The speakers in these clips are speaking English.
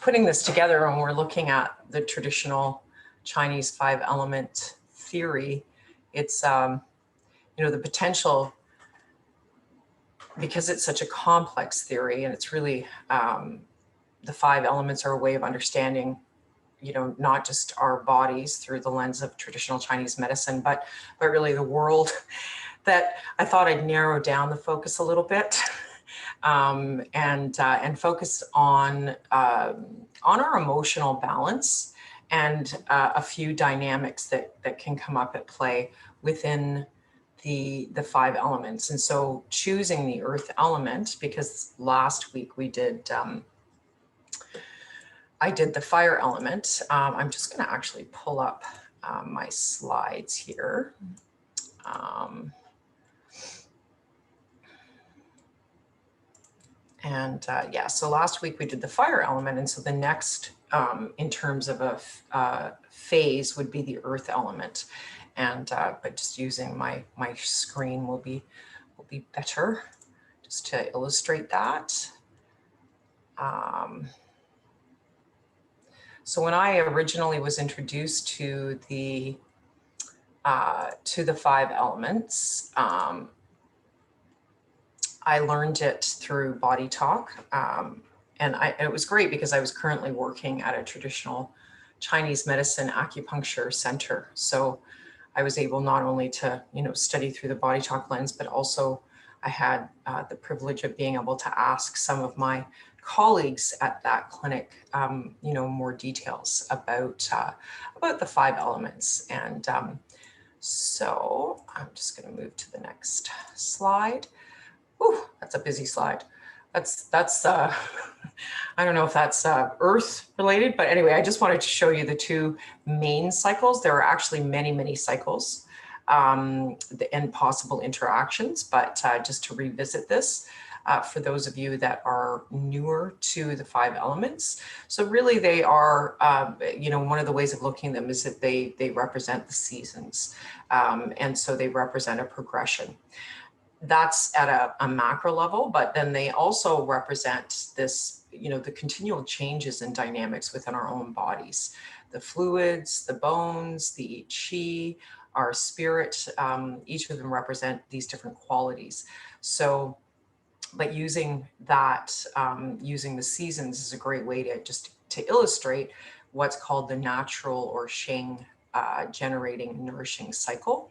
putting this together and we're looking at the traditional Chinese 5-element theory, it's, the potential, because it's such a complex theory, and it's really, the 5 elements are a way of understanding, not just our bodies through the lens of traditional Chinese medicine, but really the world, that I thought I'd narrow down the focus a little bit. And focus on our emotional balance and a few dynamics that can come up at play within the 5 elements. And so choosing the earth element, because last week we did, I did the fire element. I'm just going to actually pull up my slides here. Yeah, so last week we did the fire element, and so the next in terms of a phase would be the earth element, and but just using my screen will be better just to illustrate that. So when I originally was introduced to the 5 elements, I learned it through BodyTalk, and it was great because I was currently working at a traditional Chinese medicine acupuncture center. So I was able not only to, study through the BodyTalk lens, but also I had the privilege of being able to ask some of my colleagues at that clinic, more details about the 5 elements. And so I'm just going to move to the next slide. Whew, that's a busy slide. That's I don't know if that's earth related, but anyway, I just wanted to show you the 2 main cycles. There are actually many cycles and possible interactions, but just to revisit this for those of you that are newer to the 5 elements. So really they are, one of the ways of looking at them is that they represent the seasons. And so they represent a progression. That's at a macro level, but then they also represent this, the continual changes and dynamics within our own bodies, the fluids, the bones, the chi, our spirit, each of them represent these different qualities. So, but using that, using the seasons is a great way to illustrate what's called the natural or Sheng generating nourishing cycle.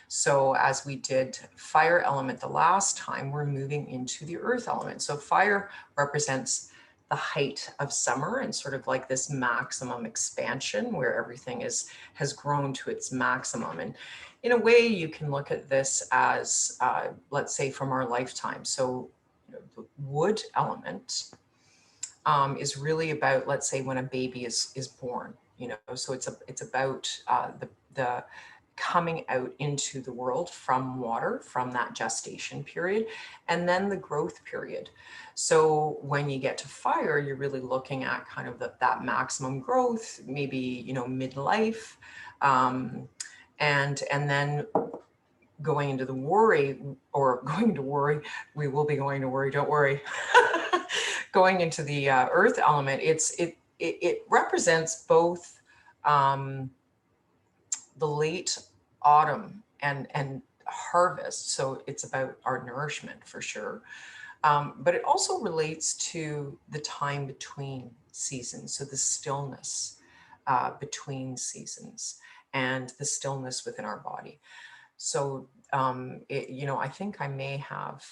So as we did fire element the last time, we're moving into the earth element. So fire represents the height of summer and sort of like this maximum expansion where everything has grown to its maximum. And in a way, you can look at this as, let's say, from our lifetime. So the wood element is really about, let's say, when a baby is born. So it's about the coming out into the world from water, from that gestation period, and then the growth period. So when you get to fire, you're really looking at kind of that maximum growth, maybe, midlife, and then going into the worry, we will be going to worry, don't worry. Going into the earth element, it represents both the late autumn and harvest. So it's about our nourishment for sure. But it also relates to the time between seasons. So the stillness between seasons and the stillness within our body. So, I think I may have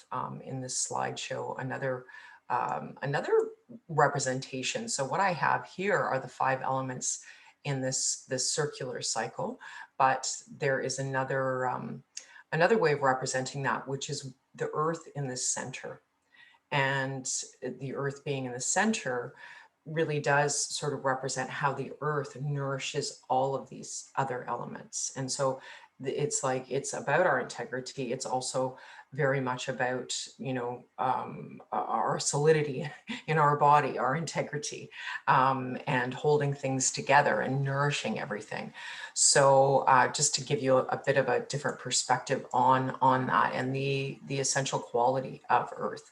in this slideshow another representation. So what I have here are the 5 elements in this circular cycle, but there is another way of representing that, which is the earth in the center. And the earth being in the center really does sort of represent how the earth nourishes all of these other elements. And so it's about our integrity. It's also very much about, our solidity in our body, our integrity, and holding things together and nourishing everything. So just to give you a bit of a different perspective on that and the essential quality of earth.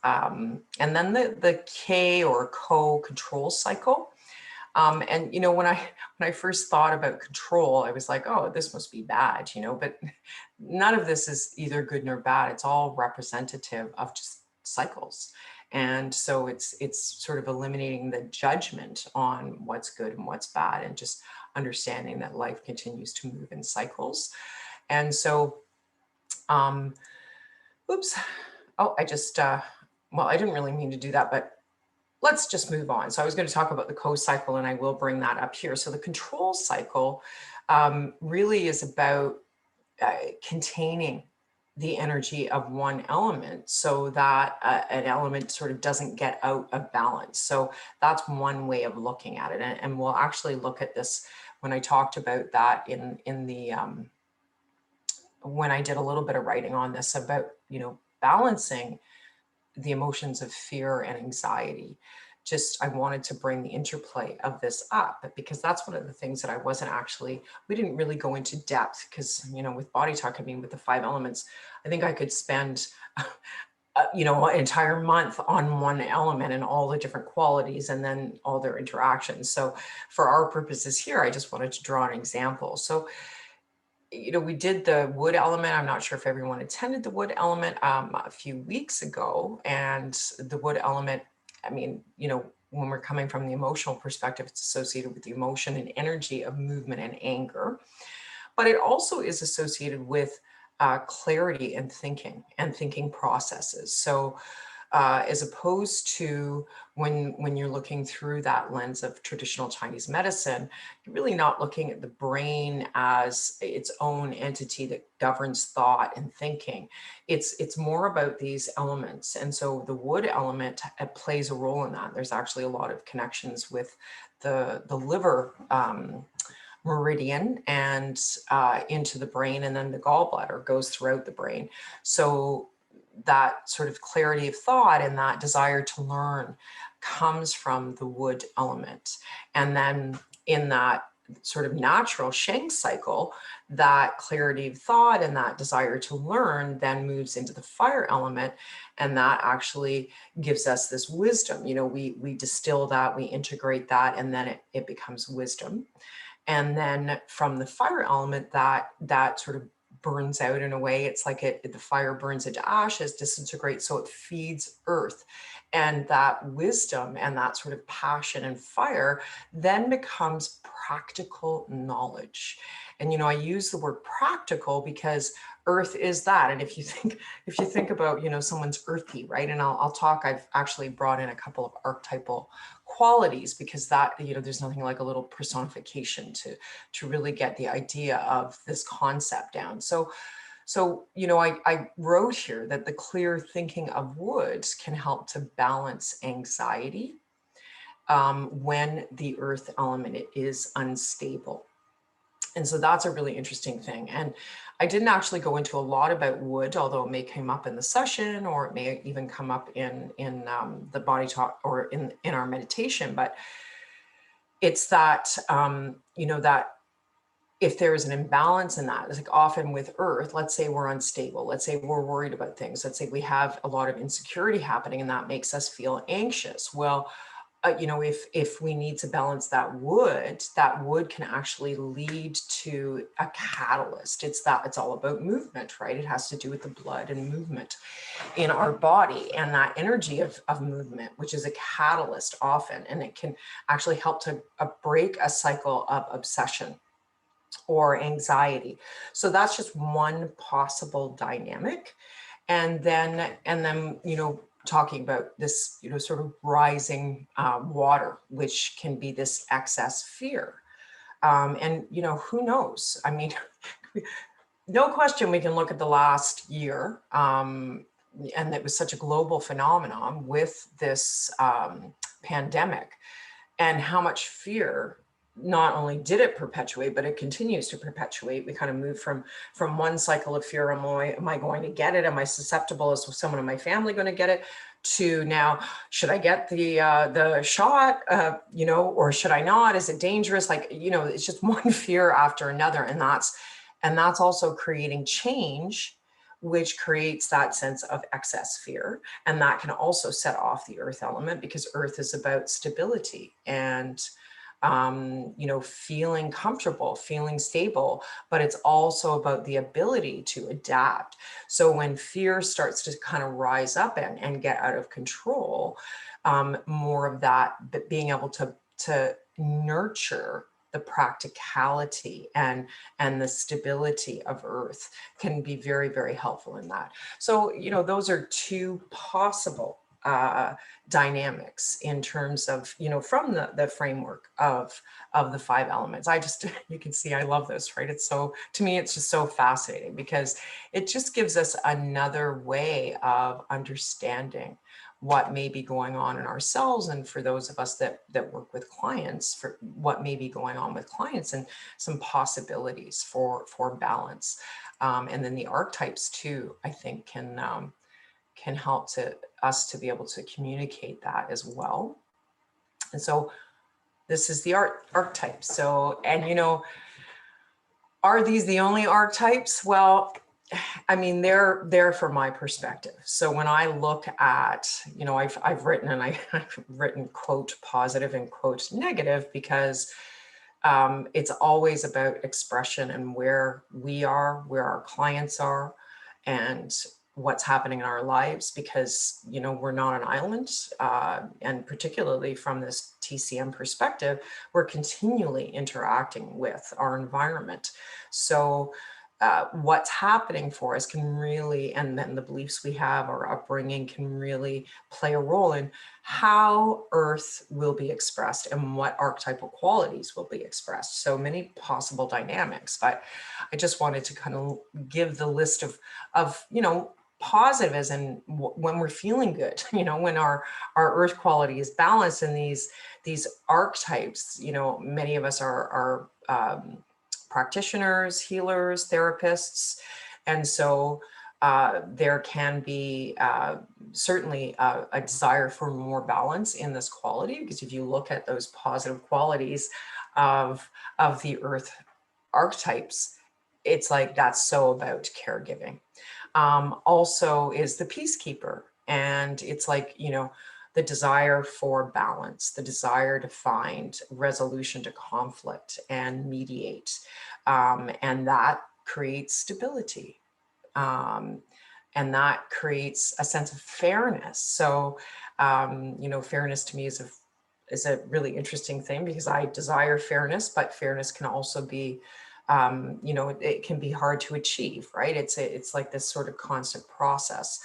And then the K or co-control cycle. And you know, when I first thought about control, I was like, oh, this must be bad, you know, but none of this is either good nor bad. It's all representative of just cycles. And so it's sort of eliminating the judgment on what's good and what's bad, and just understanding that life continues to move in cycles. And so, oops, oh, I just, well, I didn't really mean to do that, but let's just move on. So I was going to talk about the co-cycle, and I will bring that up here. So the control cycle really is about containing the energy of one element so that an element sort of doesn't get out of balance. So that's one way of looking at it. And we'll actually look at this when I talked about that in the, when I did a little bit of writing on this about, you know, balancing the emotions of fear and anxiety. Just, I wanted to bring the interplay of this up, because that's one of the things that I wasn't actually, we didn't really go into depth, because, you know, with BodyTalk, I mean, with the 5 elements, I think I could spend, you know, an entire month on one element and all the different qualities and then all their interactions. So for our purposes here, I just wanted to draw an example. So, you know, we did the wood element. I'm not sure if everyone attended the wood element a few weeks ago. And the wood element, I mean, you know, when we're coming from the emotional perspective, it's associated with the emotion and energy of movement and anger. But it also is associated with clarity and thinking processes. So as opposed to when you're looking through that lens of traditional Chinese medicine, you're really not looking at the brain as its own entity that governs thought and thinking. It's more about these elements. And so the wood element plays a role in that. There's actually a lot of connections with the liver meridian and into the brain, and then the gallbladder goes throughout the brain. So that sort of clarity of thought and that desire to learn comes from the wood element. And then in that sort of natural Sheng cycle, that clarity of thought and that desire to learn then moves into the fire element. And that actually gives us this wisdom. You know, we distill that, we integrate that, and then it becomes wisdom. And then from the fire element, that sort of burns out in a way. It's like the fire burns into ashes, disintegrates, so it feeds earth. And that wisdom and that sort of passion and fire then becomes practical knowledge. And, you know, I use the word practical because earth is that. And if you think about, you know, someone's earthy, right? And I'll talk, I've actually brought in a couple of archetypal qualities, because that, you know, there's nothing like a little personification to really get the idea of this concept down. So, you know, I wrote here that the clear thinking of wood can help to balance anxiety when the earth element is unstable. And so that's a really interesting thing. And I didn't actually go into a lot about wood, although it may come up in the session, or it may even come up in the BodyTalk or in our meditation. But it's that, you know, that if there is an imbalance in that, it's like often with earth, let's say we're unstable, let's say we're worried about things, let's say we have a lot of insecurity happening and that makes us feel anxious. Well, you know, if we need to balance that wood can actually lead to a catalyst. It's all about movement, right? It has to do with the blood and movement in our body and that energy of movement, which is a catalyst often, and it can actually help to break a cycle of obsession or anxiety. So that's just one possible dynamic. And then, you know, talking about this, you know, sort of rising water, which can be this excess fear. And, you know, who knows? I mean, no question we can look at the last year, and it was such a global phenomenon with this pandemic, and how much fear not only did it perpetuate, but it continues to perpetuate. We kind of moved from one cycle of fear, am I going to get it? Am I susceptible? Is someone in my family going to get it? To now, should I get the shot, you know, or should I not? Is it dangerous? Like, you know, it's just one fear after another. And that's also creating change which creates that sense of excess fear. And that can also set off the earth element, because earth is about stability and feeling comfortable, feeling stable, but it's also about the ability to adapt. So when fear starts to kind of rise up and get out of control, more of that, but being able to nurture the practicality and the stability of earth can be very, very helpful in that. So, those are two possible dynamics in terms of, from the framework of the 5 elements. You can see I love this, right? It's so, to me, it's just so fascinating, because it just gives us another way of understanding what may be going on in ourselves, and for those of us that work with clients, for what may be going on with clients, and some possibilities for balance. And then the archetypes too, I think can help us to be able to communicate that as well. And so this is the archetype. So, and are these the only archetypes? Well, I mean, they're from my perspective. So when I look at, I've written, and I've written quote positive and quote negative, because it's always about expression and where we are, where our clients are, and what's happening in our lives, because, we're not an island. And particularly from this TCM perspective, we're continually interacting with our environment. So what's happening for us can really, and then the beliefs we have, our upbringing, can really play a role in how earth will be expressed and what archetypal qualities will be expressed. So many possible dynamics, but I just wanted to kind of give the list of positive, as in when we're feeling good, when our earth quality is balanced, and these archetypes, many of us are practitioners, healers, therapists. And so there can be certainly a desire for more balance in this quality, because if you look at those positive qualities of the earth archetypes, it's like that's so about caregiving. Also is the peacekeeper, and it's like, the desire for balance, the desire to find resolution to conflict and mediate, and that creates stability, and that creates a sense of fairness. So fairness to me is a really interesting thing, because I desire fairness, but fairness can also be it can be hard to achieve, right? It's like this sort of constant process.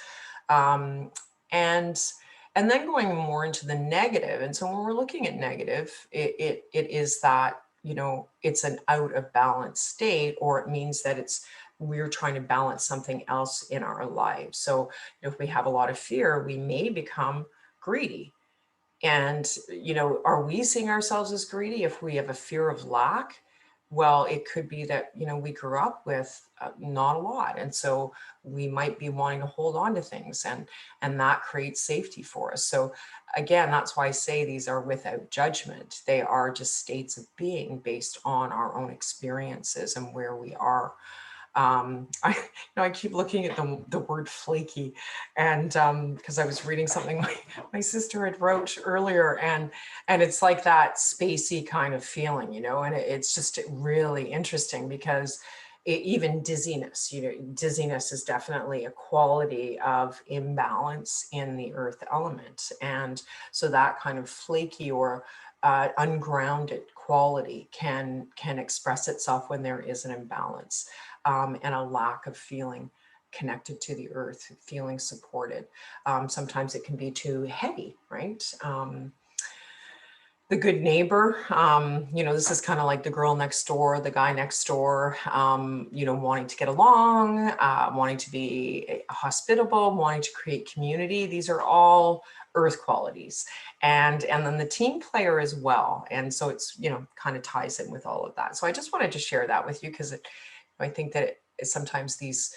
And then going more into the negative. And so when we're looking at negative, it is that, it's an out of balance state, or it means that we're trying to balance something else in our lives. So if we have a lot of fear, we may become greedy. And, are we seeing ourselves as greedy if we have a fear of lack? Well, it could be that, we grew up with not a lot. And so we might be wanting to hold on to things, and that creates safety for us. So again, that's why I say these are without judgment. They are just states of being based on our own experiences and where we are. I keep looking at the word flaky, and because I was reading something my sister had wrote earlier, and it's like that spacey kind of feeling, and it's just really interesting, because even dizziness, dizziness is definitely a quality of imbalance in the earth element. And so that kind of flaky or ungrounded quality can express itself when there is an imbalance. And a lack of feeling connected to the earth, feeling supported. Sometimes it can be too heavy, right? The good neighbor, this is kind of like the girl next door, the guy next door, wanting to get along, wanting to be hospitable, wanting to create community. These are all earth qualities. And then the team player as well. And so it's, kind of ties in with all of that. So I just wanted to share that with you, because I think that sometimes these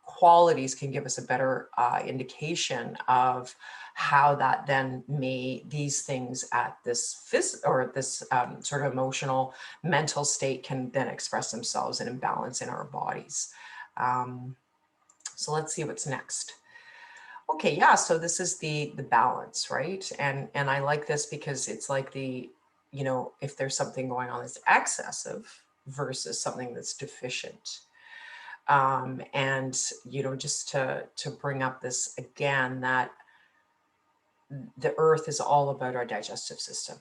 qualities can give us a better indication of how that then these things at this sort of emotional, mental state can then express themselves in imbalance in our bodies. So let's see what's next. Okay, yeah, so this is the balance, right? And I like this because it's like the, you know, if there's something going on that's excessive versus something that's deficient. And, you know, just to bring up this again, that the earth is all about our digestive system.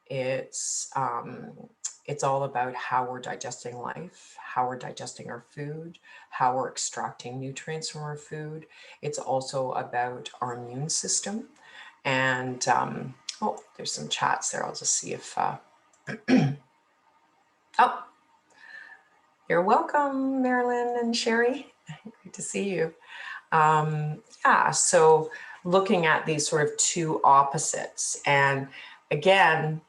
It's all about how we're digesting life, how we're digesting our food, how we're extracting nutrients from our food. It's also about our immune system. And oh, there's some chats there. I'll just see if oh, you're welcome, Marilyn and Sherry. Great to see you. Yeah, so looking at these sort of two opposites, and again,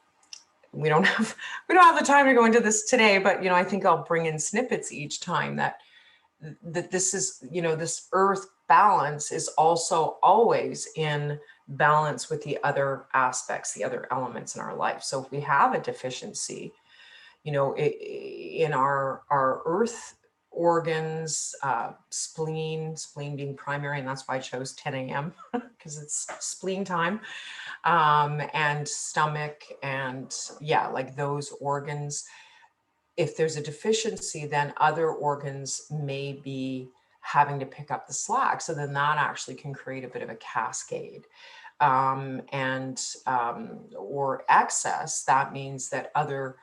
we don't have the time to go into this today, but you know, I think I'll bring in snippets each time that this is, you know, this earth balance is also always in balance with the other aspects, the other elements in our life. So if we have a deficiency, you know, in our earth organs, spleen being primary, and that's why I chose 10 a.m. because it's spleen time, and stomach, and yeah, like those organs. If there's a deficiency, then other organs may be having to pick up the slack. So then that actually can create a bit of a cascade. Or excess, that means that other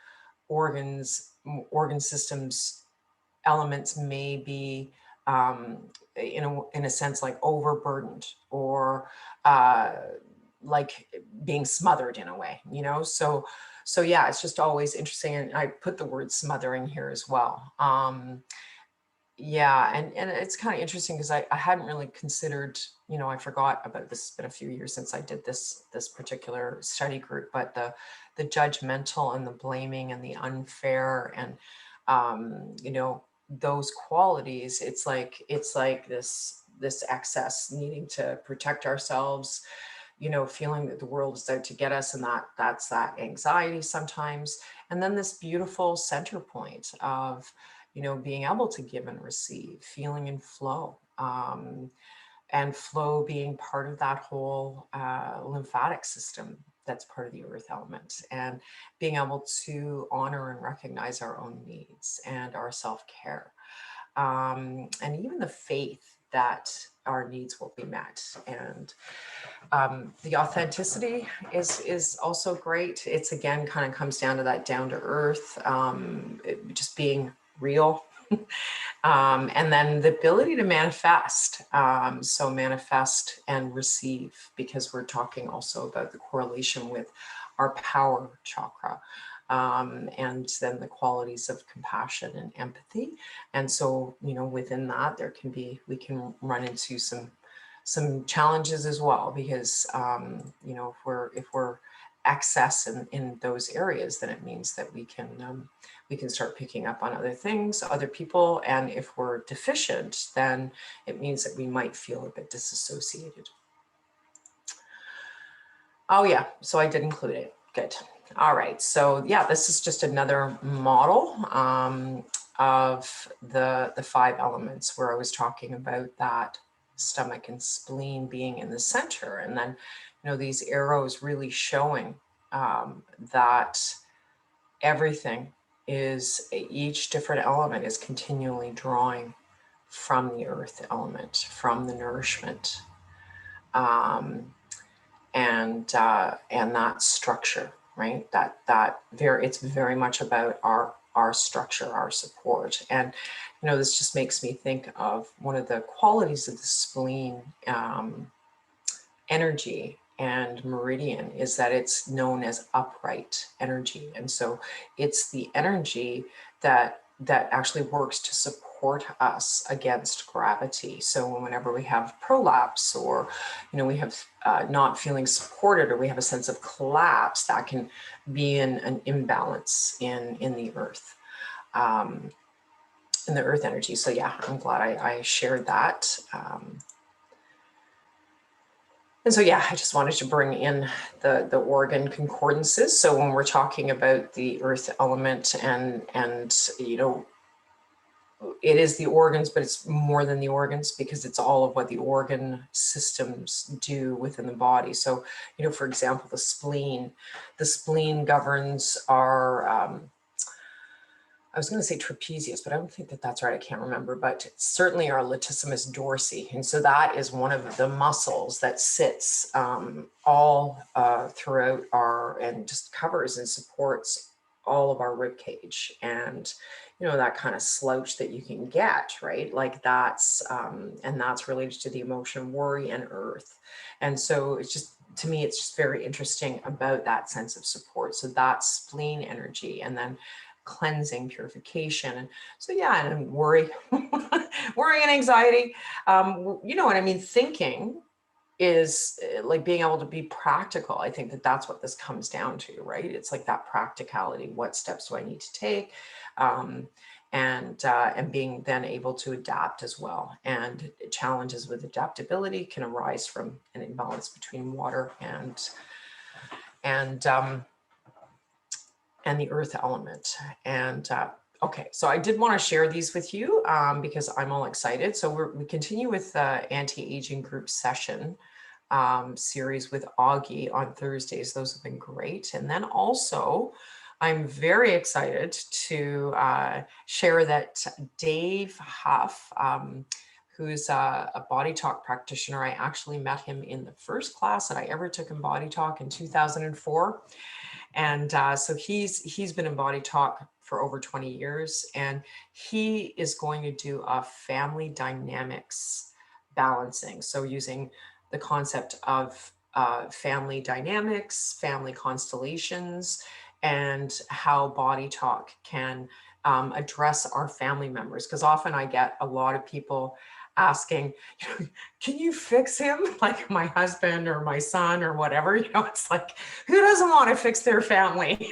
organ systems, elements may be in a sense like overburdened, or like being smothered in a way, you know. So yeah, it's just always interesting, and I put the word smothering here as well. Yeah, and it's kind of interesting because I hadn't really considered, you know, I forgot about this. It's been a few years since I did this particular study group, but the judgmental and the blaming and the unfair, and you know, those qualities, it's like this excess needing to protect ourselves, you know, feeling that the world is out to get us, and that's that anxiety sometimes. And then this beautiful center point of, you know, being able to give and receive, feeling in flow, and flow being part of that whole lymphatic system that's part of the earth element, and being able to honor and recognize our own needs and our self-care, and even the faith that our needs will be met. And the authenticity is also great. It's again kind of comes down to that down to earth, just being real. And then the ability to manifest. So manifest and receive, because we're talking also about the correlation with our power chakra. And then the qualities of compassion and empathy. And so, you know, within that, we can run into some challenges as well, because you know, if we're excess in those areas, then it means that we can start picking up on other things, other people. And if we're deficient, then it means that we might feel a bit disassociated. Oh yeah, so I did include it. Good. All right, so yeah, this is just another model of the 5 elements, where I was talking about that stomach and spleen being in the center, and then, you know, these arrows really showing that everything is, each different element is continually drawing from the earth element, from the nourishment, and that structure, right? It's very much about our structure, our support. And, you know, this just makes me think of one of the qualities of the spleen energy and meridian, is that it's known as upright energy. And so it's the energy that actually works to support us against gravity. So whenever we have prolapse, or, you know, we have not feeling supported, or we have a sense of collapse, that can be in an imbalance in the earth, in the earth energy. So yeah, I'm glad I shared that. And so, yeah, I just wanted to bring in the organ concordances. So when we're talking about the earth element, and you know, it is the organs, but it's more than the organs, because it's all of what the organ systems do within the body. So, you know, for example, the spleen governs our, I was going to say trapezius, but I don't think that that's right. I can't remember, but certainly our latissimus dorsi. And so that is one of the muscles that sits all throughout our, and just covers and supports all of our rib cage. And, you know, that kind of slouch that you can get, right? Like that's, and that's related to the emotion, worry, and earth. And so it's just, to me, it's just very interesting about that sense of support. So that's spleen energy. And then cleansing, purification. And so, yeah, and worry, worry and anxiety. You know what I mean? Thinking is like being able to be practical. I think that that's what this comes down to, right? It's like that practicality. What steps do I need to take? And being then able to adapt as well. And challenges with adaptability can arise from an imbalance between water and the earth element. And okay, so I did want to share these with you because I'm all excited. So we continue with the anti-aging group session series with Augie on Thursdays. Those have been great. And then also, I'm very excited to share that Dave Huff, who's a BodyTalk practitioner, I actually met him in the first class that I ever took in BodyTalk in 2004. And so he's been in BodyTalk for over 20 years, and he is going to do a family dynamics balancing. So using the concept of family dynamics, family constellations, and how BodyTalk can address our family members. Because often I get a lot of people asking, can you fix him? Like my husband or my son or whatever, you know, it's like, who doesn't want to fix their family?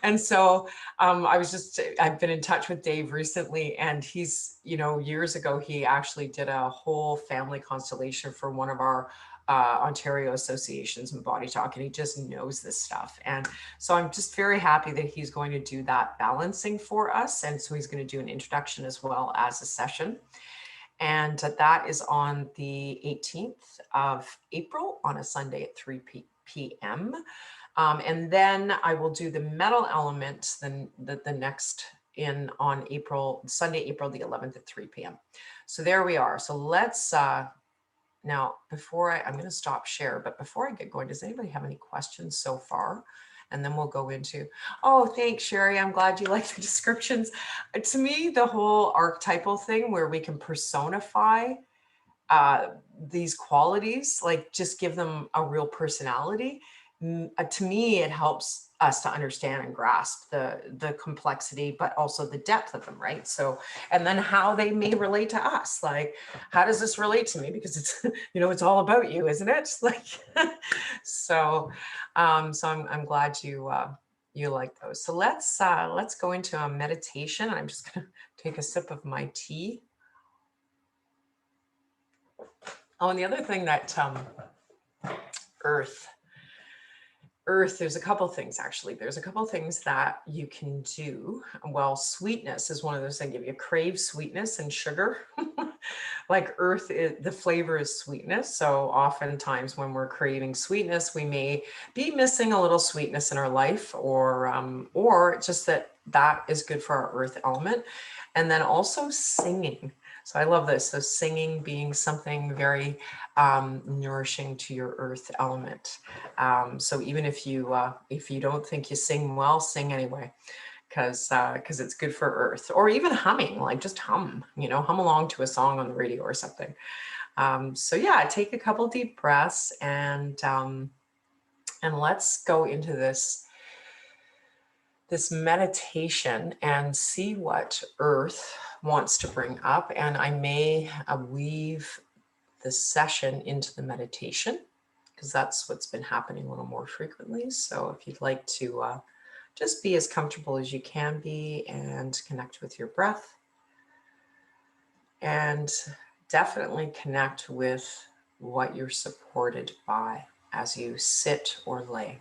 And so I've been in touch with Dave recently, and he's, you know, years ago, he actually did a whole family constellation for one of our Ontario associations in BodyTalk, and he just knows this stuff. And so I'm just very happy that he's going to do that balancing for us. And so he's going to do an introduction as well as a session. And that is on the 18th of April on a Sunday at 3 p.m. And then I will do the metal element the next on Sunday, April the 11th at 3 p.m. So there we are. So let's, now before I'm going to stop share, but before I get going, does anybody have any questions so far? And then we'll go into, oh, thanks, Sherry. I'm glad you like the descriptions. To me, the whole archetypal thing where we can personify these qualities, like just give them a real personality. To me, it helps us to understand and grasp the complexity, but also the depth of them, right? So, and then how they may relate to us. Like, how does this relate to me? Because it's, you know, it's all about you, isn't it? Like, so I'm glad you like those. So let's go into a meditation. I'm just gonna take a sip of my tea. Oh, and the other thing that Earth, there's a couple things actually. There's a couple things that you can do. Well, sweetness is one of those things. If you crave sweetness and sugar, like Earth, the flavor is sweetness. So oftentimes when we're craving sweetness, we may be missing a little sweetness in our life, or just that is good for our Earth element. And then also singing. So I love this. So singing being something very nourishing to your earth element. So even if you don't think you sing well, sing anyway, because it's good for earth. Or even humming, like just hum, you know, hum along to a song on the radio or something. So yeah, take a couple deep breaths and let's go into this meditation and see what earth wants to bring up. And I may weave the session into the meditation because that's what's been happening a little more frequently. So if you'd like to just be as comfortable as you can be and connect with your breath, and definitely connect with what you're supported by as you sit or lay.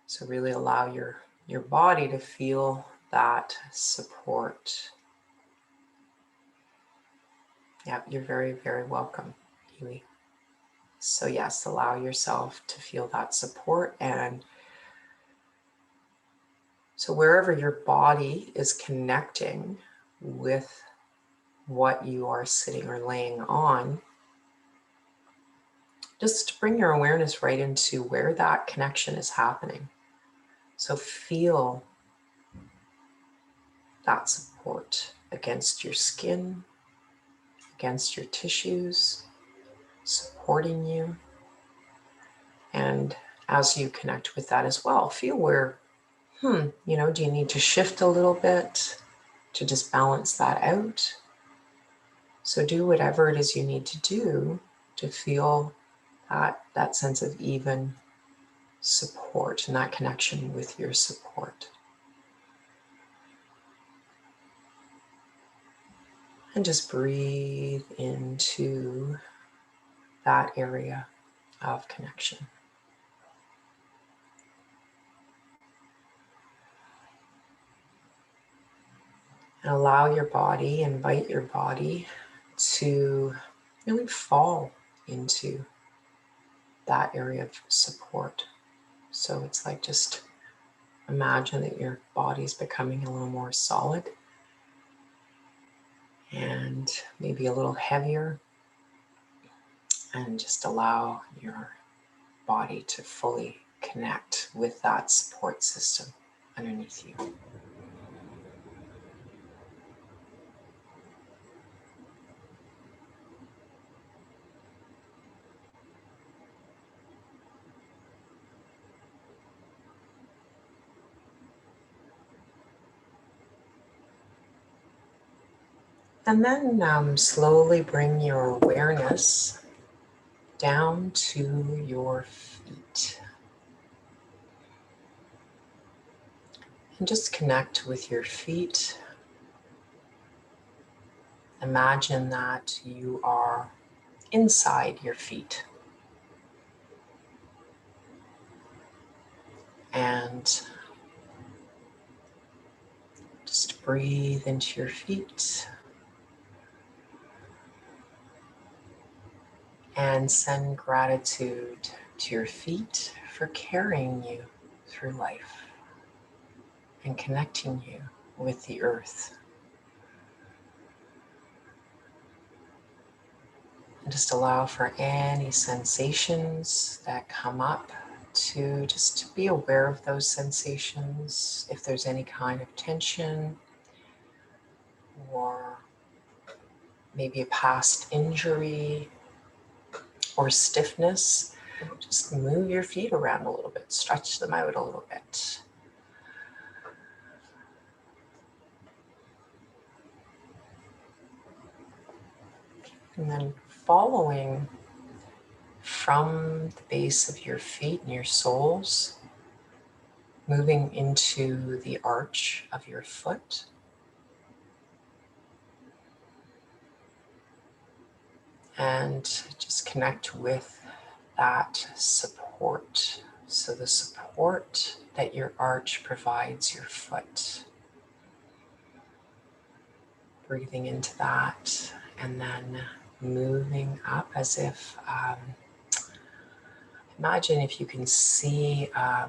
So really allow your body to feel that support. Yeah, you're very, very welcome, Kiwi. So yes, allow yourself to feel that support. And so wherever your body is connecting with what you are sitting or laying on, just bring your awareness right into where that connection is happening. So feel that support against your skin, against your tissues, supporting you. And as you connect with that as well, feel where, do you need to shift a little bit to just balance that out? So do whatever it is you need to do to feel that sense of even support and that connection with your support. And just breathe into that area of connection. And allow your body, invite your body to really fall into that area of support. So it's like just imagine that your body's becoming a little more solid and maybe a little heavier, and just allow your body to fully connect with that support system underneath you. And then slowly bring your awareness down to your feet. And just connect with your feet. Imagine that you are inside your feet. And just breathe into your feet. And send gratitude to your feet for carrying you through life and connecting you with the earth. And just allow for any sensations that come up to just be aware of those sensations. If there's any kind of tension or maybe a past injury or stiffness, just move your feet around a little bit, stretch them out a little bit. And then following from the base of your feet and your soles, moving into the arch of your foot. And just connect with that support. So the support that your arch provides your foot. Breathing into that and then moving up as if, imagine if you can see a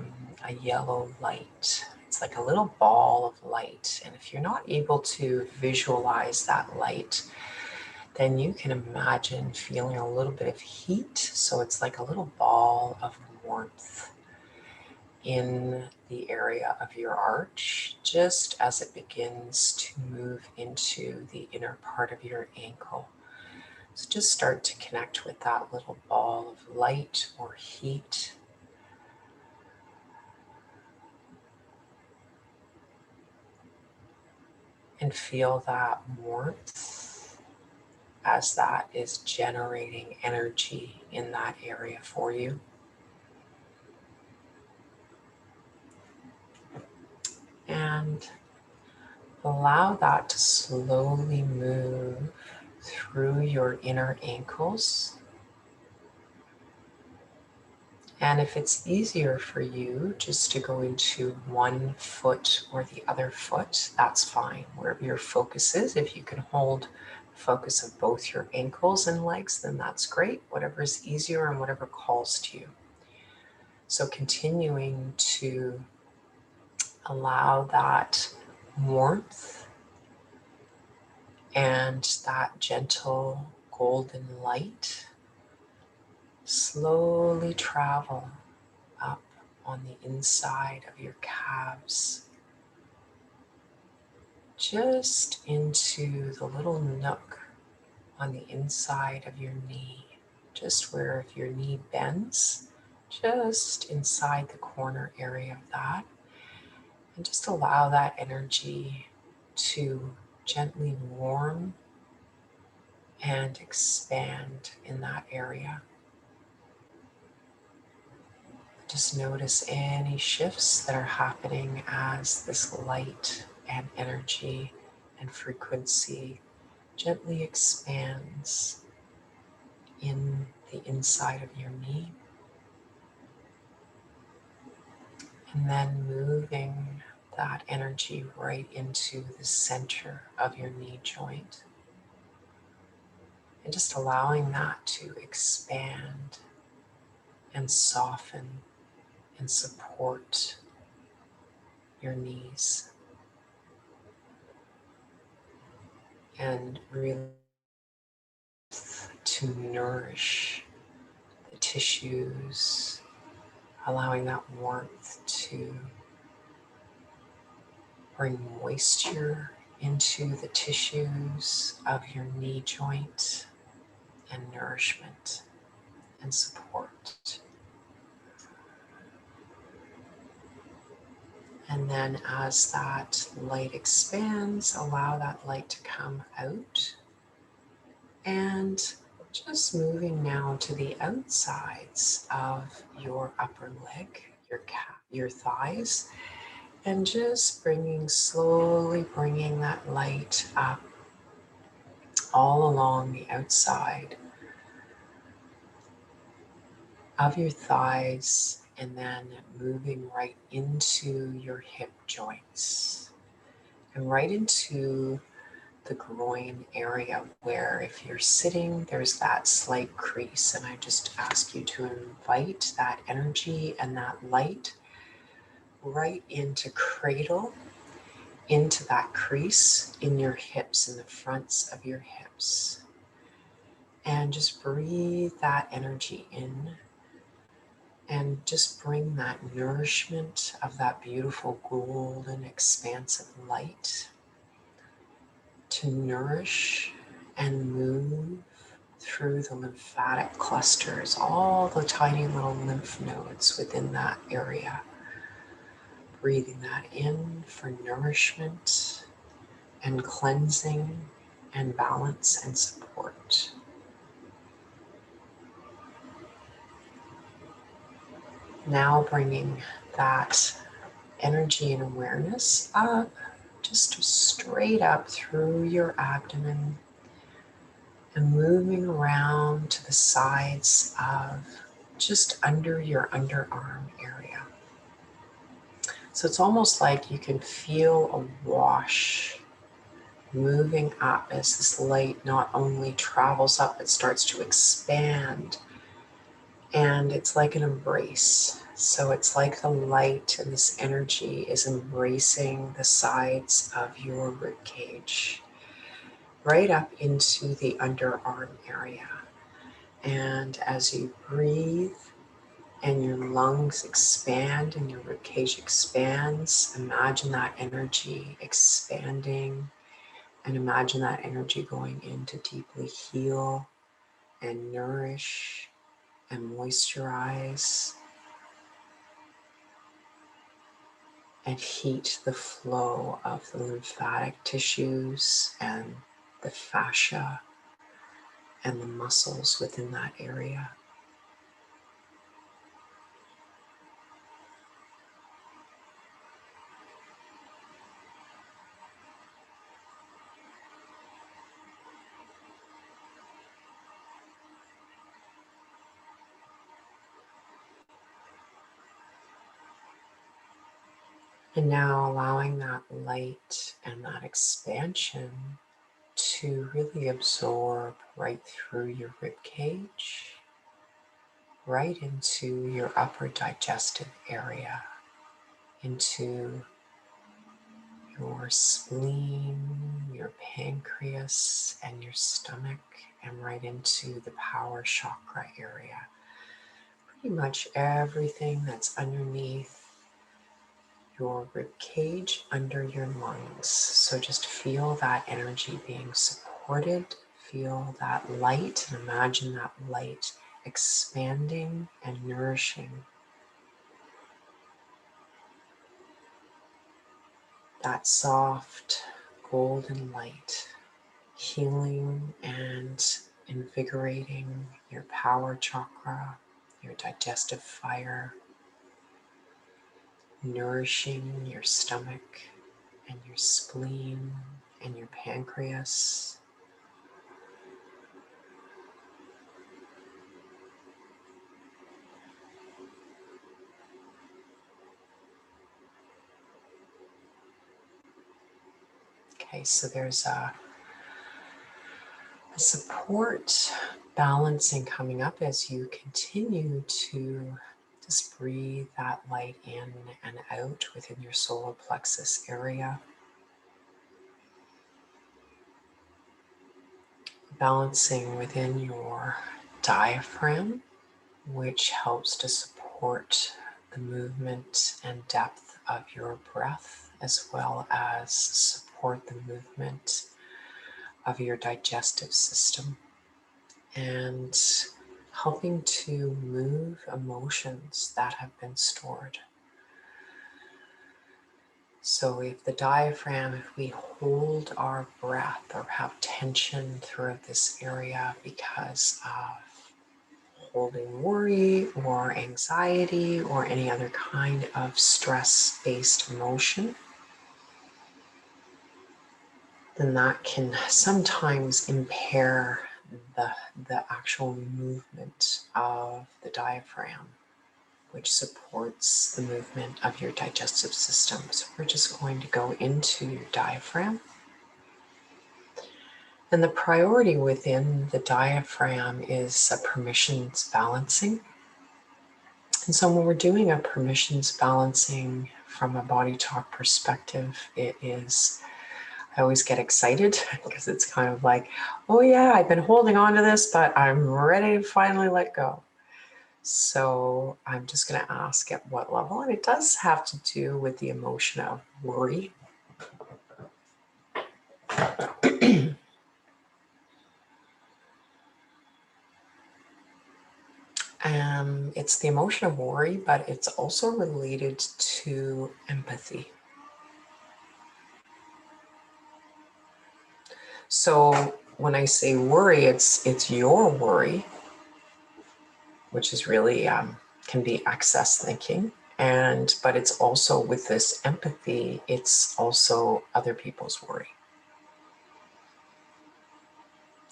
yellow light. It's like a little ball of light. And if you're not able to visualize that light, then you can imagine feeling a little bit of heat. So it's like a little ball of warmth in the area of your arch, just as it begins to move into the inner part of your ankle. So just start to connect with that little ball of light or heat. And feel that warmth as that is generating energy in that area for you. And allow that to slowly move through your inner ankles And if it's easier for you just to go into one foot or the other foot, that's fine. Wherever your focus is, if you can hold the focus of both your ankles and legs, then that's great. Whatever is easier and whatever calls to you. So continuing to allow that warmth and that gentle golden light slowly travel up on the inside of your calves, just into the little nook on the inside of your knee, just where if your knee bends, just inside the corner area of that, and just allow that energy to gently warm and expand in that area. Just notice any shifts that are happening as this light and energy and frequency gently expands in the inside of your knee. And then moving that energy right into the center of your knee joint. And just allowing that to expand and soften and support your knees. And really to nourish the tissues, allowing that warmth to bring moisture into the tissues of your knee joint and nourishment and support. And then as that light expands, allow that light to come out. And just moving now to the outsides of your upper leg, your thighs, and just slowly bringing that light up all along the outside of your thighs, and then moving right into your hip joints and right into the groin area, where if you're sitting, there's that slight crease. And I just ask you to invite that energy and that light right into cradle, into that crease in your hips, in the fronts of your hips. And just breathe that energy in and just bring that nourishment of that beautiful golden expansive light to nourish and move through the lymphatic clusters, all the tiny little lymph nodes within that area. Breathing that in for nourishment and cleansing and balance and support. Now bringing that energy and awareness up, just straight up through your abdomen and moving around to the sides of just under your underarm area. So it's almost like you can feel a wash moving up as this light not only travels up, it starts to expand. And it's like an embrace. So it's like the light and this energy is embracing the sides of your rib cage, right up into the underarm area. And as you breathe and your lungs expand and your rib cage expands, imagine that energy expanding, and imagine that energy going in to deeply heal and nourish and moisturize and heat the flow of the lymphatic tissues and the fascia and the muscles within that area. And now allowing that light and that expansion to really absorb right through your rib cage, right into your upper digestive area, into your spleen, your pancreas, and your stomach, and right into the power chakra area. Pretty much everything that's underneath your rib cage, under your lungs. So just feel that energy being supported, feel that light, and imagine that light expanding and nourishing that soft golden light, healing and invigorating your power chakra, your digestive fire, nourishing your stomach and your spleen and your pancreas. Okay, so there's a support balancing coming up as you continue to just breathe that light in and out within your solar plexus area. Balancing within your diaphragm, which helps to support the movement and depth of your breath, as well as support the movement of your digestive system, and helping to move emotions that have been stored. So if the diaphragm, if we hold our breath or have tension throughout this area because of holding worry or anxiety or any other kind of stress-based emotion, then that can sometimes impair the actual movement of the diaphragm, which supports the movement of your digestive system. So we're just going to go into your diaphragm. And the priority within the diaphragm is a permissions balancing. And so when we're doing a permissions balancing from a BodyTalk perspective, it is, I always get excited because it's kind of like, oh yeah, I've been holding on to this, but I'm ready to finally let go. So I'm just going to ask at what level, and it does have to do with the emotion of worry. It's the emotion of worry, but it's also related to empathy. So when I say worry, it's your worry, which is really can be excess thinking, but it's also with this empathy, it's also other people's worry.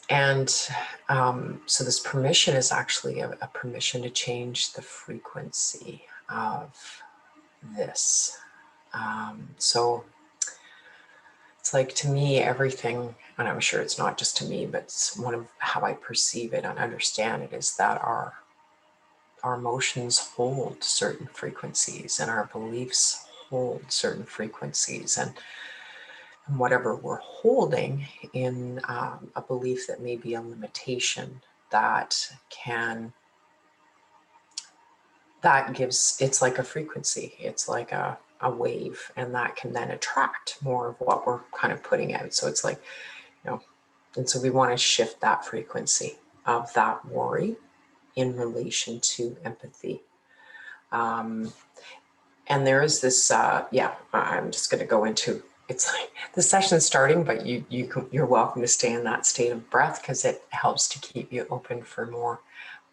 And so this permission is actually a permission to change the frequency of this. So it's like, to me, everything, and I'm sure it's not just to me, but it's one of how I perceive it and understand it, is that our emotions hold certain frequencies and our beliefs hold certain frequencies, and whatever we're holding in a belief that may be a limitation, that gives, it's like a frequency, it's like a wave, and that can then attract more of what we're kind of putting out. So it's like, and so we want to shift that frequency of that worry in relation to empathy. And there is this, I'm just going to go into, it's like the session's starting, but you're welcome to stay in that state of breath because it helps to keep you open for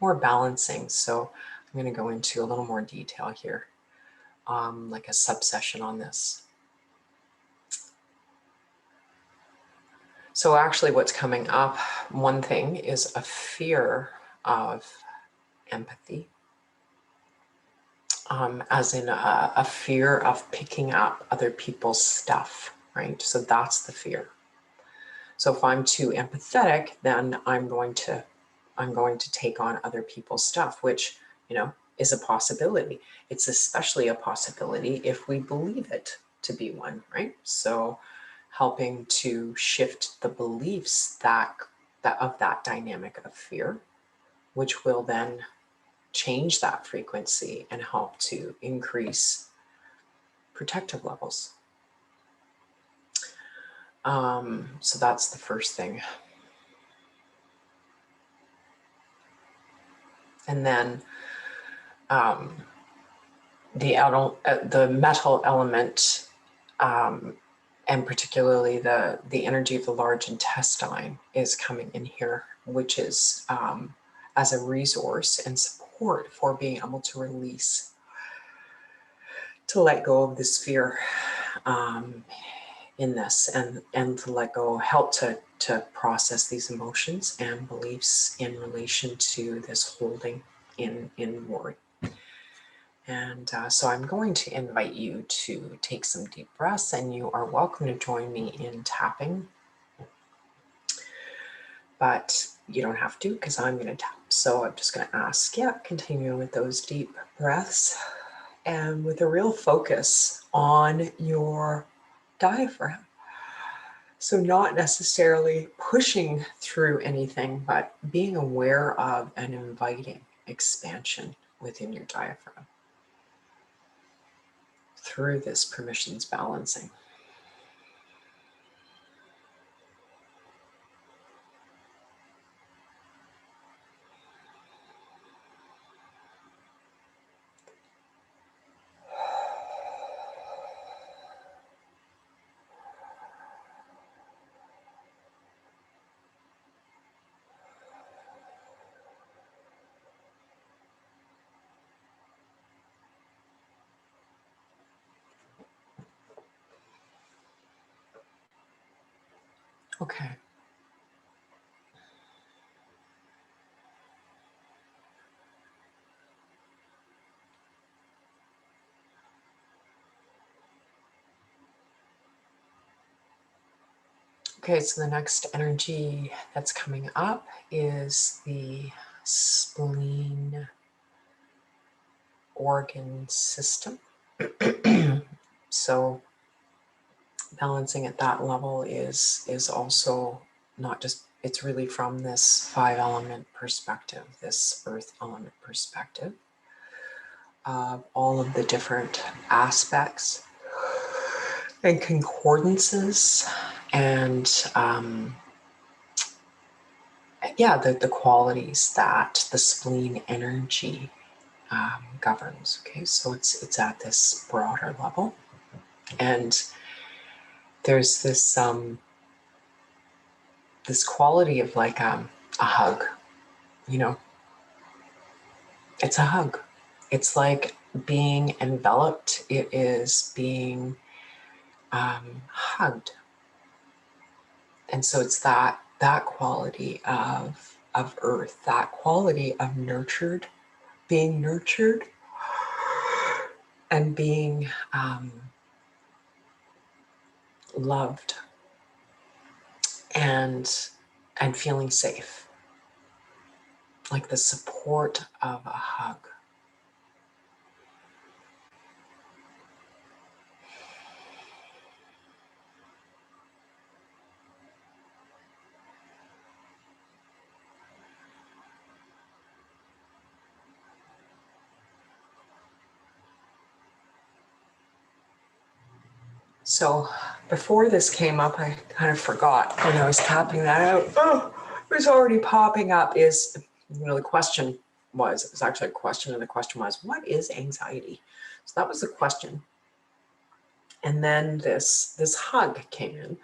more balancing. So I'm going to go into a little more detail here, like a subsession on this. So actually what's coming up, one thing is a fear of empathy. as in a fear of picking up other people's stuff, right? So that's the fear. So if I'm too empathetic, then I'm going to take on other people's stuff, which, you know, is a possibility. It's especially a possibility if we believe it to be one, right? So helping to shift the beliefs that of that dynamic of fear, which will then change that frequency and help to increase protective levels. So that's the first thing. And then the metal element, and particularly the energy of the large intestine is coming in here, which is as a resource and support for being able to release, to let go of this fear in this, and to let go, help to process these emotions and beliefs in relation to this holding in worry. And so I'm going to invite you to take some deep breaths, and you are welcome to join me in tapping. But you don't have to, because I'm going to tap. So I'm just going to ask, continue with those deep breaths and with a real focus on your diaphragm. So not necessarily pushing through anything, but being aware of and inviting expansion within your diaphragm through this permissions balancing. Okay. Okay, so the next energy that's coming up is the spleen organ system. So balancing at that level is also not just, it's really from this 5 element perspective, this earth element perspective of all of the different aspects and concordances and the qualities that the spleen energy governs. Okay, so it's at this broader level, and there's this this quality of like a hug. You know, it's a hug. It's like being enveloped. It is being hugged, and so it's that quality of earth, that quality of nurtured, being nurtured, and being loved, and feeling safe, like the support of a hug. So before this came up, I kind of forgot when I was tapping that out. Oh, it was already popping up. Is, you know, the question was, it was actually a question, and the question was, what is anxiety? So that was the question. And then this hug came in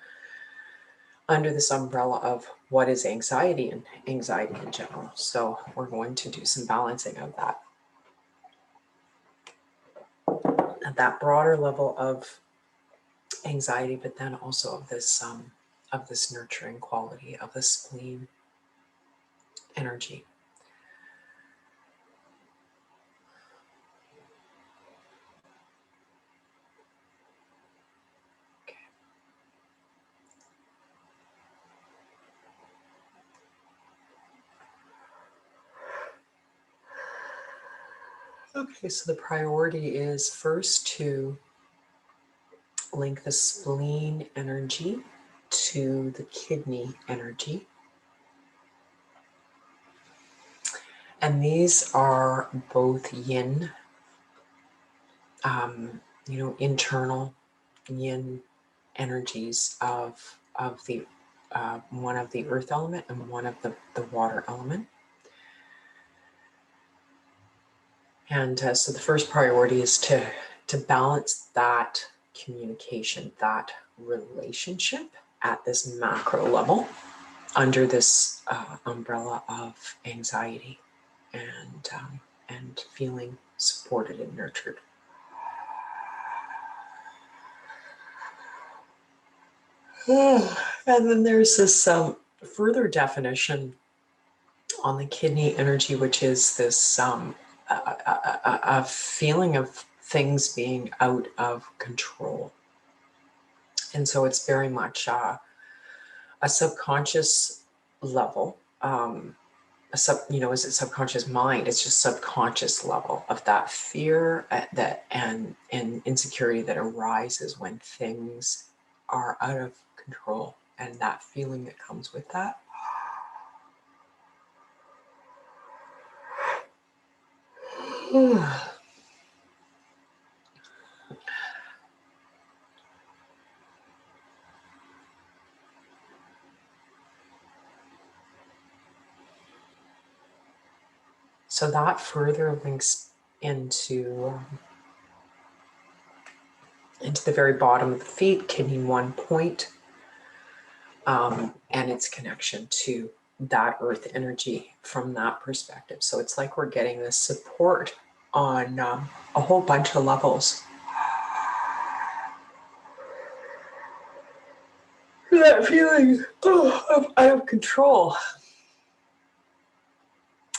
under this umbrella of what is anxiety and anxiety in general. So we're going to do some balancing of that. At that broader level of anxiety, but then also of this nurturing quality of the spleen energy. Okay, so the priority is first to link the spleen energy to the kidney energy. And these are both yin, internal yin energies of the one of the earth element and one of the water element. And so the first priority is to balance that communication, that relationship at this macro level under this umbrella of anxiety and feeling supported and nurtured. And then there's this further definition on the kidney energy, which is this a feeling of things being out of control. And so it's very much a subconscious level. Is it subconscious mind? It's just subconscious level of that fear and insecurity that arises when things are out of control, and that feeling that comes with that. So that further links into the very bottom of the feet, kidney 1 point, and its connection to that earth energy from that perspective. So it's like we're getting this support on a whole bunch of levels. That feeling of out of control.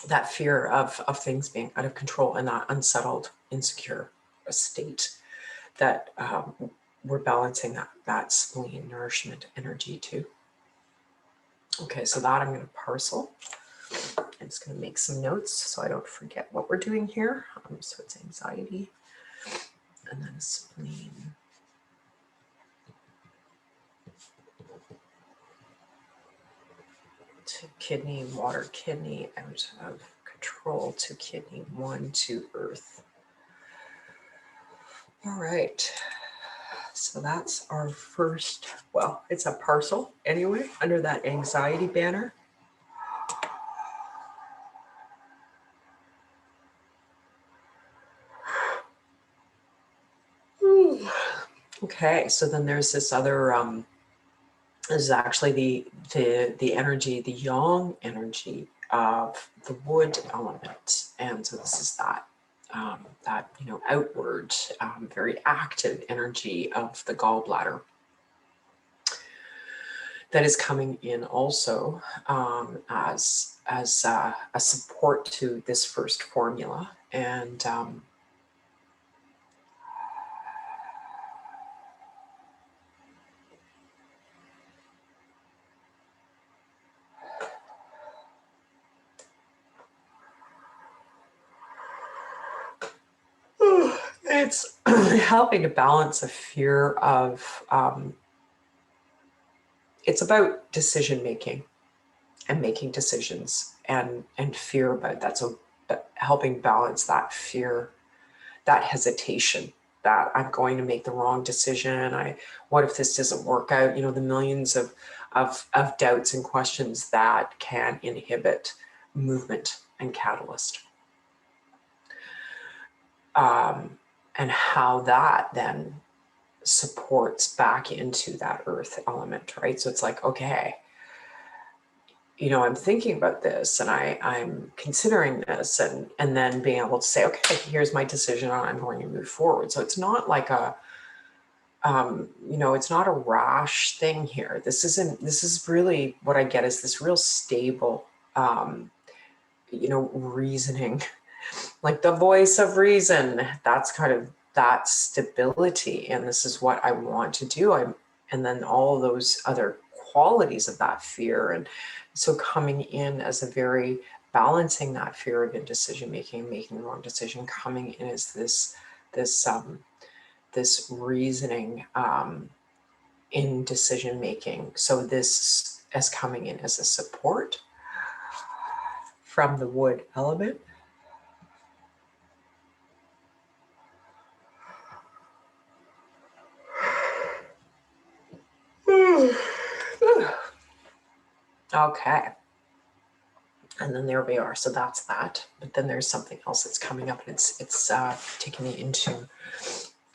That fear of things being out of control and that unsettled, insecure state that we're balancing that spleen nourishment energy to. Okay, so that I'm going to parcel. I'm just going to make some notes so I don't forget what we're doing here. So it's anxiety and then spleen. To kidney, water, kidney, out of control to kidney 1 to earth. All right. So that's our first, well, it's a parcel anyway, under that anxiety banner. Okay, so then there's this other, this is actually the energy, the yang energy of the wood element. And so this is that, outward, very active energy of the gallbladder that is coming in also as a support to this first formula. And it's helping to balance a fear of, it's about decision making and making decisions and fear about that. So helping balance that fear, that hesitation that I'm going to make the wrong decision. What if this doesn't work out? The millions of doubts and questions that can inhibit movement and catalyst. And how that then supports back into that earth element, right? So it's like, okay, I'm thinking about this and I'm considering this and then being able to say, okay, here's my decision and I'm going to move forward. So it's not like it's not a rash thing here. This is really what I get is this real stable, reasoning, like the voice of reason. That's kind of that stability. And this is what I want to do. And then all those other qualities of that fear. And so coming in as a very balancing that fear of indecision making, making the wrong decision, coming in as this reasoning in decision making. So this is coming in as a support from the wood element. Okay. And then there we are. So that's that. But then there's something else that's coming up, and it's taking me into,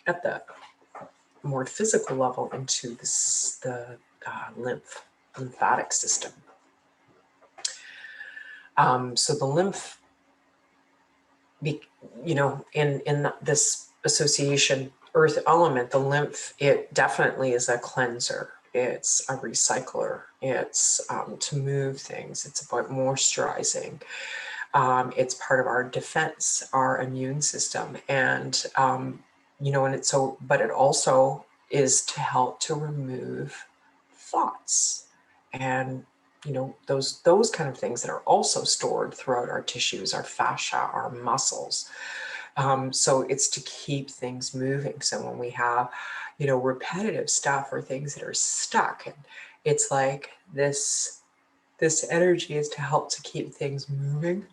at the more physical level, into this, the lymphatic system. So the lymph, you know, in this association, earth element, the lymph, it definitely is a cleanser. It's a recycler. It's to move things. It's about moisturizing. It's part of our defense, our immune system. And, you know, and it's so, but it also is to help to remove thoughts and, you know, those kind of things that are also stored throughout our tissues, our fascia, our muscles. So it's to keep things moving. So when we have, you know, repetitive stuff or things that are stuck, and it's like this energy is to help to keep things moving.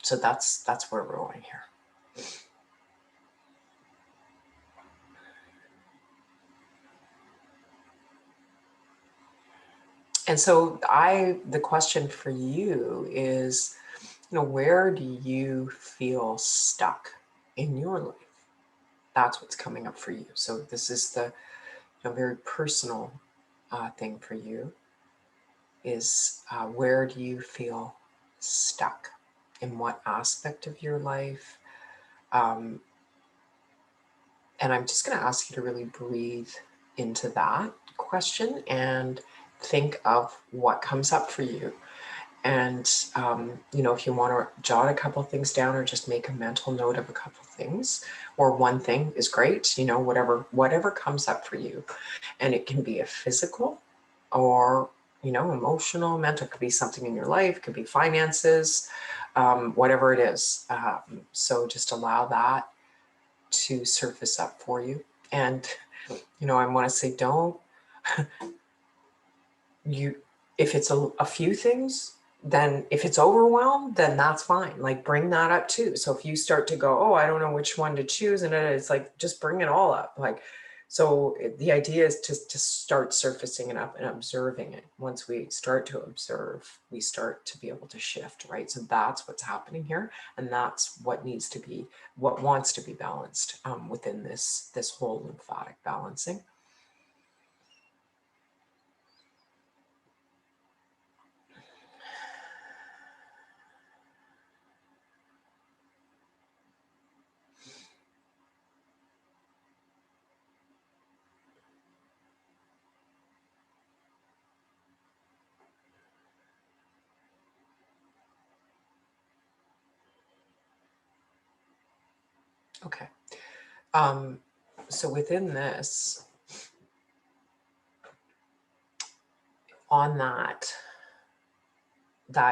So that's where we're going here. And so the question for you is, you know, where do you feel stuck in your life? That's what's coming up for you. So this is the, you know, very personal thing for you is where do you feel stuck? In what aspect of your life? And I'm just going to ask you to really breathe into that question and think of what comes up for you. And, you know, if you want to jot a couple things down or just make a mental note of a couple things, or one thing is great, you know, whatever comes up for you. And it can be a physical or, you know, emotional, mental, could be something in your life, could be finances, whatever it is. So just allow that to surface up for you. And, you know, I want to say, don't, if it's a few things, then if it's overwhelmed, then that's fine. Like bring that up too. So if you start to go, oh, I don't know which one to choose, and it's like, just bring it all up. Like, so the idea is to start surfacing it up and observing it. Once we start to observe, we start to be able to shift, right? So that's what's happening here. And that's what needs to be, what wants to be balanced within this whole lymphatic balancing. Okay. So within this, on that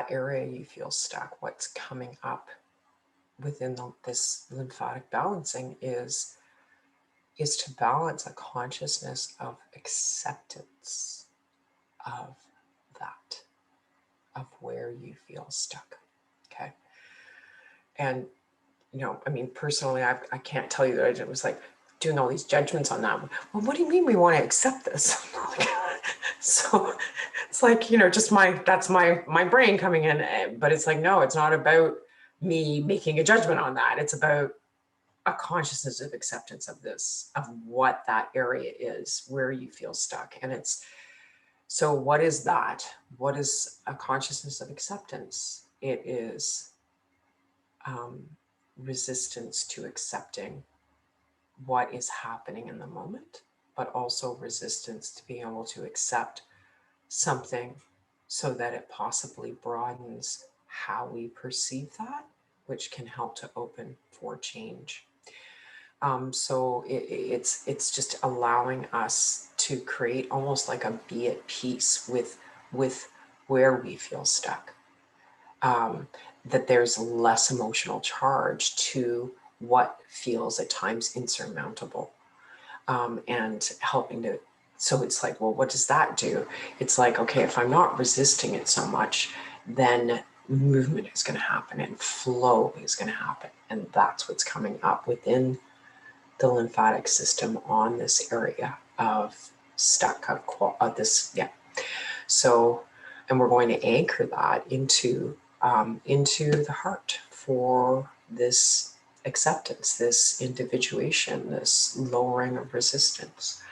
area you feel stuck, what's coming up within this lymphatic balancing is to balance a consciousness of acceptance of that, of where you feel stuck. Okay. And, you know, I mean, personally, I can't tell you that I was like doing all these judgments on that. Well, what do you mean we want to accept this? So it's like, you know, just that's my brain coming in, but it's like, no, it's not about me making a judgment on that. It's about a consciousness of acceptance of this, of what that area is, where you feel stuck. And it's, so what is that? What is a consciousness of acceptance? It is resistance to accepting what is happening in the moment, but also resistance to being able to accept something so that it possibly broadens how we perceive that, which can help to open for change. So it's just allowing us to create almost like a be at peace with where we feel stuck. That there's less emotional charge to what feels at times insurmountable, and helping to. So it's like, well, what does that do? It's like, okay, if I'm not resisting it so much, then movement is going to happen and flow is going to happen, and that's what's coming up within the lymphatic system on this area of stuck of this, yeah. So, and we're going to anchor that into the heart for this acceptance, this individuation, this lowering of resistance.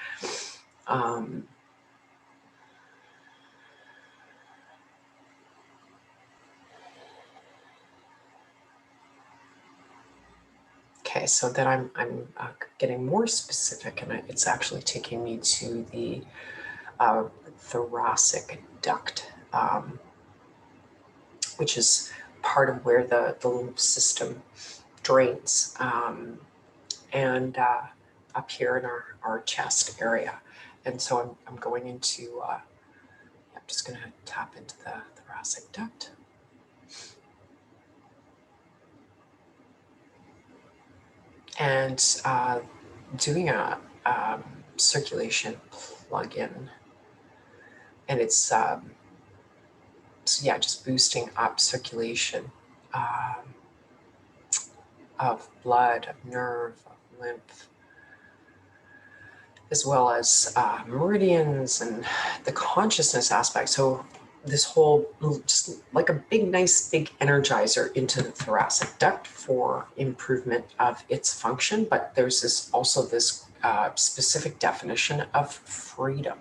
Okay, so then I'm getting more specific, and it's actually taking me to the thoracic duct, which is part of where the lymph system drains, and up here in our chest area. And so I'm going into, I'm just going to tap into the thoracic duct. And doing a circulation plug-in. And it's, so yeah, just boosting up circulation of blood, of nerve, of lymph, as well as meridians and the consciousness aspect. So this whole, just like a big, nice, big energizer into the thoracic duct for improvement of its function. But there's this also this specific definition of freedom.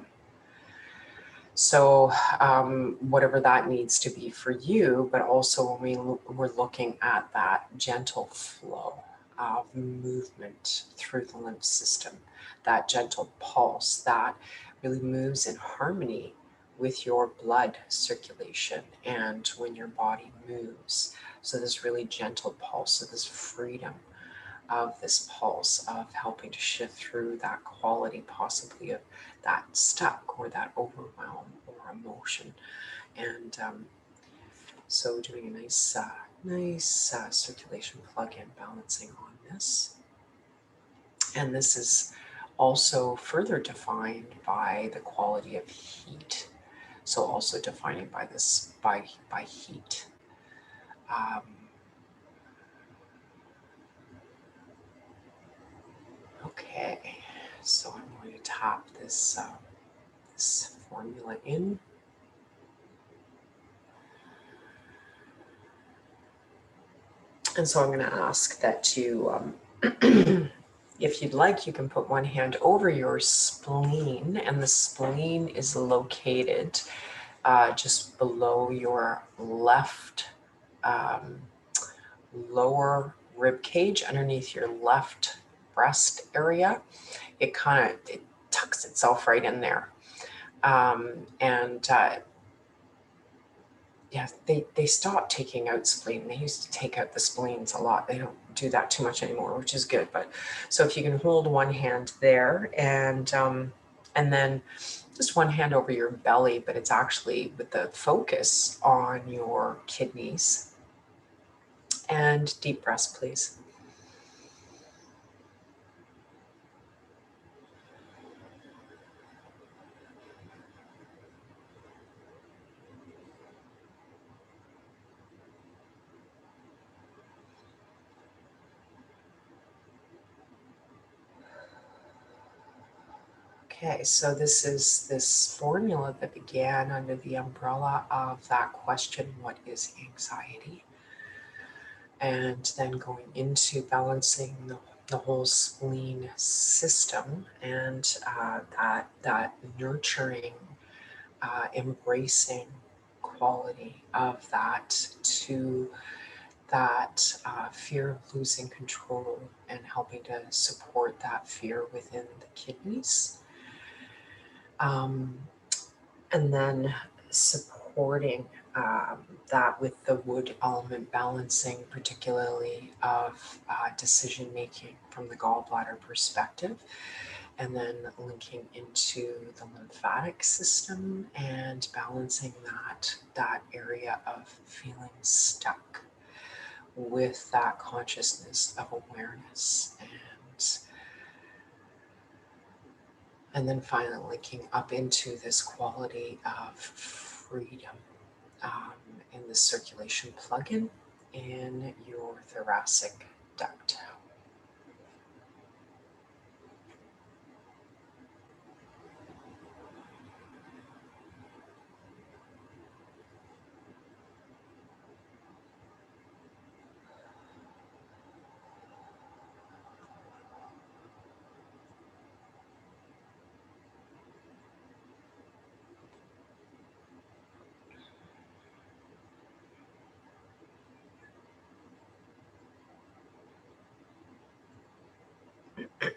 So whatever that needs to be for you, but also when we're looking at that gentle flow of movement through the lymph system, that gentle pulse that really moves in harmony with your blood circulation and when your body moves. So this really gentle pulse, so this freedom of this pulse of helping to shift through that quality possibly of that stuck or that overwhelm or emotion. And so doing a nice circulation plug-in, balancing on this. And this is also further defined by the quality of heat. So also defining by this, by heat. Okay, so I'm going to tap this, this formula in. And so I'm going to ask that you, if you'd like, you can put one hand over your spleen, and the spleen is located just below your left lower rib cage, underneath your left breast area. It tucks itself right in there. Yeah, they stopped taking out spleen. They used to take out the spleens a lot. They don't do that too much anymore, which is good. But so if you can hold one hand there and then just one hand over your belly, but it's actually with the focus on your kidneys. And deep breaths, please. Okay, so this is this formula that began under the umbrella of that question, what is anxiety? And then going into balancing the whole spleen system and that nurturing, embracing quality of that to that fear of losing control and helping to support that fear within the kidneys. And then supporting that with the wood element balancing, particularly of decision making from the gallbladder perspective, and then linking into the lymphatic system and balancing that area of feeling stuck with that consciousness of awareness, and then finally linking up into this quality of freedom in the circulation plug-in in your thoracic duct.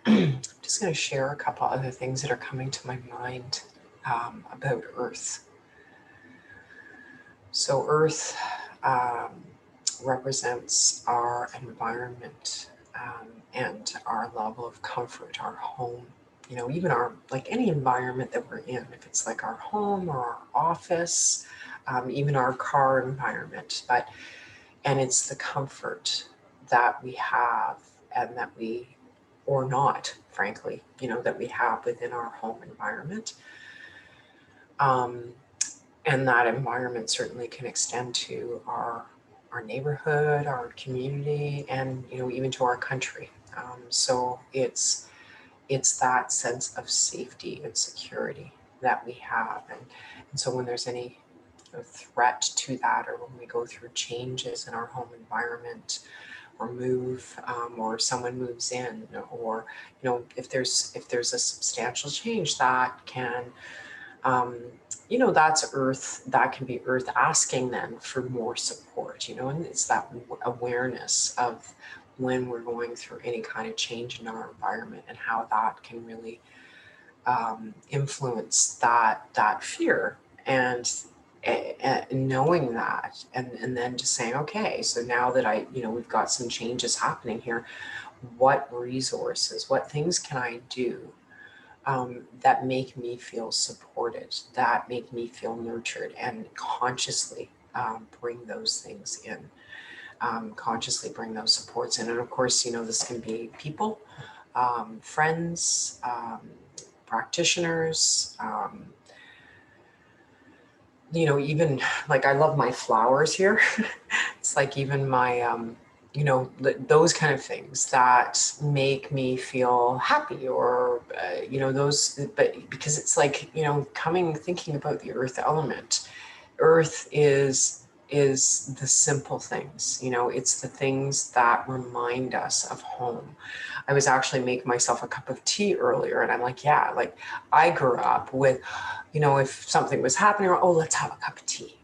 I'm just going to share a couple other things that are coming to my mind about Earth. So Earth represents our environment and our level of comfort, our home. You know, even our, like any environment that we're in, if it's like our home or our office, even our car environment, and it's the comfort that we have and that we, or not, frankly, you know, that we have within our home environment. And that environment certainly can extend to our neighborhood, our community, and, you know, even to our country. So it's that sense of safety and security that we have. And so when there's any threat to that, or when we go through changes in our home environment, or move, or someone moves in, or, you know, if there's a substantial change that can, you know, that's Earth, that can be Earth asking then for more support, you know, and it's that awareness of when we're going through any kind of change in our environment and how that can really influence that fear, and knowing that, and then just saying, okay, so now that you know, we've got some changes happening here, what resources, what things can I do that make me feel supported, that make me feel nurtured, and consciously bring those things in, consciously bring those supports in. And of course, you know, this can be people, friends, practitioners, you know, even like I love my flowers here. It's like even my, you know, those kind of things that make me feel happy, or, you know, those, but because it's like, you know, thinking about the earth element, earth is the simple things, you know, it's the things that remind us of home. I was actually making myself a cup of tea earlier, and I'm like, yeah, like I grew up with, you know, if something was happening, oh, let's have a cup of tea.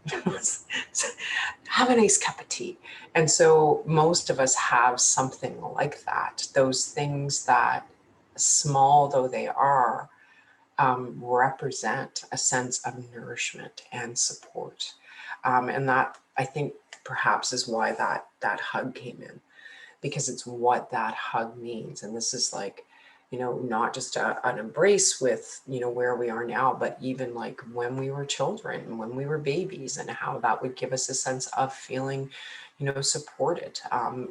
Have a nice cup of tea. And so most of us have something like that. Those things that, small though they are, represent a sense of nourishment and support. And that, I think, perhaps is why that hug came in, because it's what that hug means. And this is like, you know, not just an embrace with, you know, where we are now, but even like when we were children, when we were babies, and how that would give us a sense of feeling, you know, supported,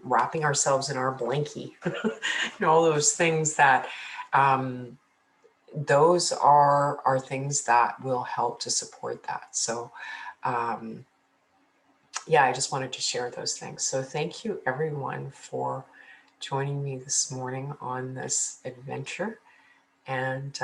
wrapping ourselves in our blankie, you know, all those things that, those are things that will help to support that. So, yeah, I just wanted to share those things. So thank you everyone for joining me this morning on this adventure. And